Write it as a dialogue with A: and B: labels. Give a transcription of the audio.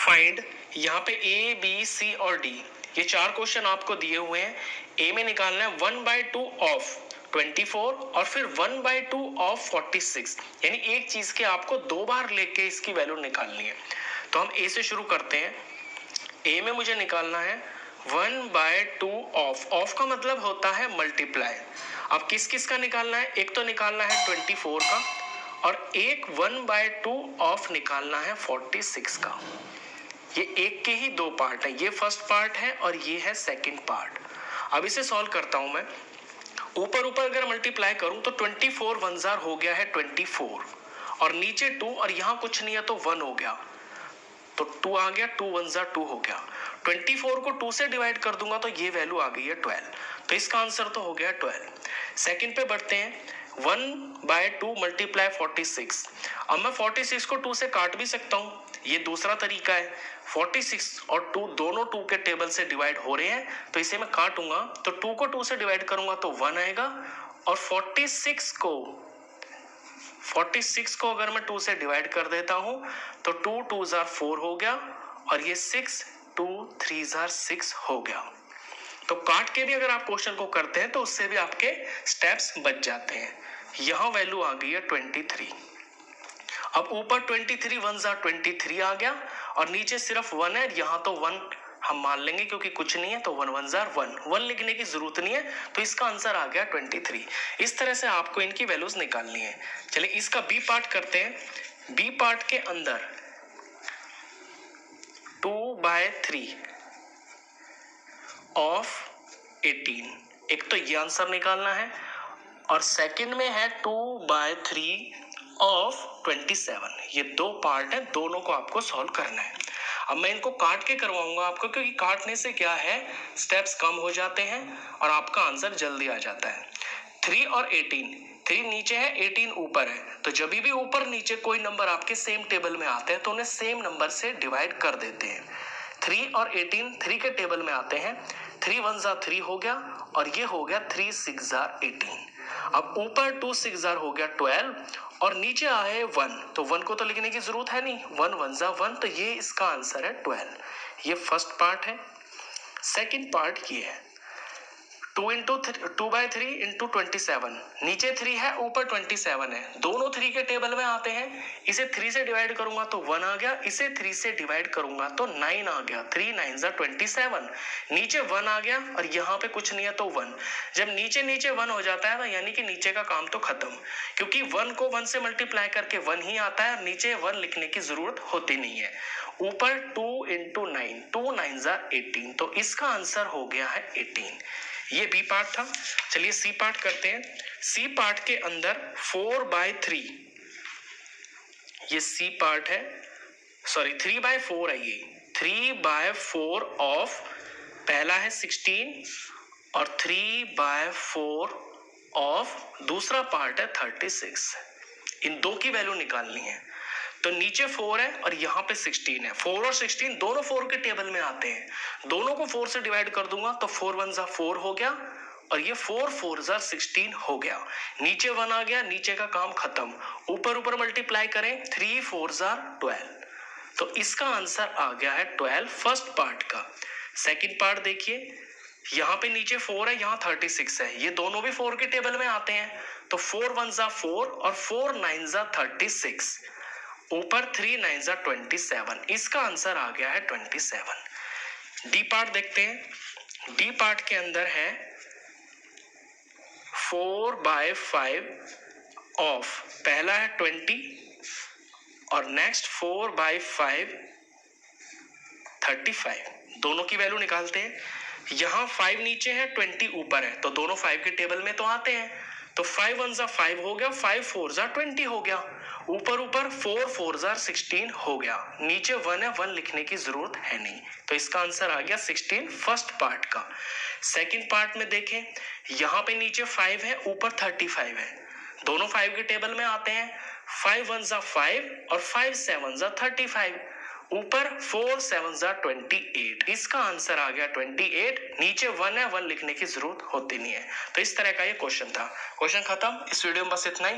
A: Find, यहाँ पे A B C और डी ये चार क्वेश्चन आपको दिए हुए हैं। ए में निकालना है 1/2 ऑफ 24 और फिर 1/2 ऑफ 46, यानी एक चीज के आपको दो बार लेके इसकी वैल्यू निकालनी है। तो हम ए से शुरू करते हैं। ए में मुझे निकालना है 1/2 ऑफ का मतलब होता है मल्टीप्लाई। अब किस किस का निकालना है? एक तो निकालना है 24 का और एक 1/2 ऑफ निकालना है 46 का। ये एक के ही दो पार्ट है, ये फर्स्ट पार्ट है और ये है सेकंड पार्ट। अब इसे सॉल्व करता हूं मैं। ऊपर ऊपर अगर मल्टीप्लाई करूं तो 24 1 जार हो गया है 24 और नीचे 2 और यहां कुछ नहीं है तो 1 हो गया, तो 2 आ गया, 2 1 जार 2 हो गया। 24 को 2 से डिवाइड कर दूंगा तो ये वैल्यू आ गई है 12, तो इसका आंसर तो हो गया 12। सेकंड पे बढ़ते हैं। 1/2 मल्टीप्लाई 46। अब मैं 46 को 2 से काट भी सकता हूं, ये दूसरा तरीका है। 46 और 2 दोनों 2 के टेबल से डिवाइड हो रहे हैं, तो इसे मैं काटूंगा तो 2 को 2 से डिवाइड करूंगा तो 1 आएगा और 46 को अगर मैं 2 से डिवाइड कर देता हूं तो 2 2 जार 4 हो गया और ये 6 2 3 जार 6 हो गया। तो काट के भी अगर आप क्वेश्चन को करते हैं तो उससे भी आपके स्टेप्स बच जाते हैं। यहां वैल्यू आ गई है 23। अब ऊपर 23 1 जार 23 आ गया और नीचे सिर्फ 1 है, यहां तो 1 हम मान लेंगे क्योंकि कुछ नहीं है, तो 1 1 जार 1 लिखने की जरूरत नहीं है, तो इसका आंसर आ गया 23। इस तरह से आपको इनकी वैल्यूज निकालनी है। चलिए इसका बी पार्ट करते हैं। बी पार्ट के अंदर 2/3 ऑफ 18, एक तो ये आंसर निकालना है और सेकंड में है 2/3 ऑफ 27। ये दो पार्ट है, दोनों को आपको सॉल्व करना है। अब मैं इनको काट के करवाऊंगा आपको, क्योंकि काटने से क्या है, स्टेप्स कम हो जाते हैं और आपका आंसर जल्दी आ जाता है। 3 और 18, 3 नीचे है 18 ऊपर है, तो जब भी ऊपर नीचे कोई नंबर आपके सेम टेबल में आते हैं तो उन्हें सेम नंबर से डिवाइड कर देते हैं। 3 और 18 3 के टेबल में आते हैं, 3 1 जार 3 हो गया और ये हो गया 3 6 जार 18। अब ऊपर 2 6 जार हो गया 12 और नीचे आए 1, तो 1 को तो लिखने की जरूरत है नहीं, 1 1 जार 1, तो ये इसका आंसर है 12। ये फर्स्ट पार्ट है। सेकंड पार्ट ये है 2/3 इंटू 27, नीचे 3 है ऊपर 27 है, दोनों 3 के टेबल में आते हैं। इसे 3 से डिवाइड करूंगा तो 1 आ गया, इसे 3 से डिवाइड करूंगा तो 9 आ गया, 3 9 जार 27। नीचे 1 आ गया और यहाँ पे कुछ नहीं है तो 1। जब नीचे नीचे 1 हो जाता है तो यानी कि नीचे का काम तो खत्म, क्योंकि 1 को 1 से मल्टीप्लाई करके 1 ही आता है, नीचे 1 लिखने की जरूरत होती नहीं है। ऊपर 2 इंटू 9, 2 9 जार 18, तो इसका आंसर हो गया है 18। ये बी पार्ट था। चलिए सी पार्ट करते हैं। सी पार्ट के अंदर 4/3, ये सी पार्ट है, सॉरी 3/4 है, ये 3/4 ऑफ, पहला है 16 और 3/4 ऑफ दूसरा पार्ट है 36। इन दो की वैल्यू निकालनी है। तो नीचे 4 है और यहाँ पे 16 है। 4 और 16 दोनों 4 के टेबल में आते हैं, दोनों को 4 से डिवाइड कर दूंगा तो 4 1 जार 4 हो गया और ये 4 4 जार 16 हो गया। नीचे 1 आ गया, नीचे का काम खत्म। ऊपर ऊपर मल्टीप्लाई करें, 3 4 जार 12, तो इसका आंसर आ गया है 12 फर्स्ट पार्ट का। सेकंड पार्ट देखिए, यहाँ पे नीचे 4 है, यहाँ 36 है, ये दोनों भी 4 के टेबल में आते हैं, तो 4 1 जार 4 और 4 9 जार 36, ऊपर 3 9 जार 27, इसका आंसर आ गया है 27। डी पार्ट देखते हैं। डी पार्ट के अंदर है 4/5 ऑफ, पहला है 20 और नेक्स्ट 4/5 35, दोनों की वैल्यू निकालते हैं। यहाँ 5 नीचे है 20 ऊपर है, तो दोनों 5 के टेबल में तो आते हैं, तो 5 1 जार 5 हो गया, 5 4 जार 20 हो गया, ऊपर ऊपर 4 4 जार 16 हो गया, नीचे 1 है, 1 लिखने की जरूरत है नहीं, तो इसका आंसर आ गया 16 फर्स्ट पार्ट का। सेकंड पार्ट में देखें, यहाँ पे नीचे 5 है, ऊपर 35 है, दोनों 5 के टेबल में आते हैं, 5 1 जार 5 और 5 7 जार 35, ऊपर 4 7 जार 28, इसका आंसर आ गया 28। नीचे 1 है, 1 लिखने की जरूरत होती नहीं है। तो इस तरह का ये क्वेश्चन था। क्वेश्चन खत्म। इस वीडियो में बस इतना ही।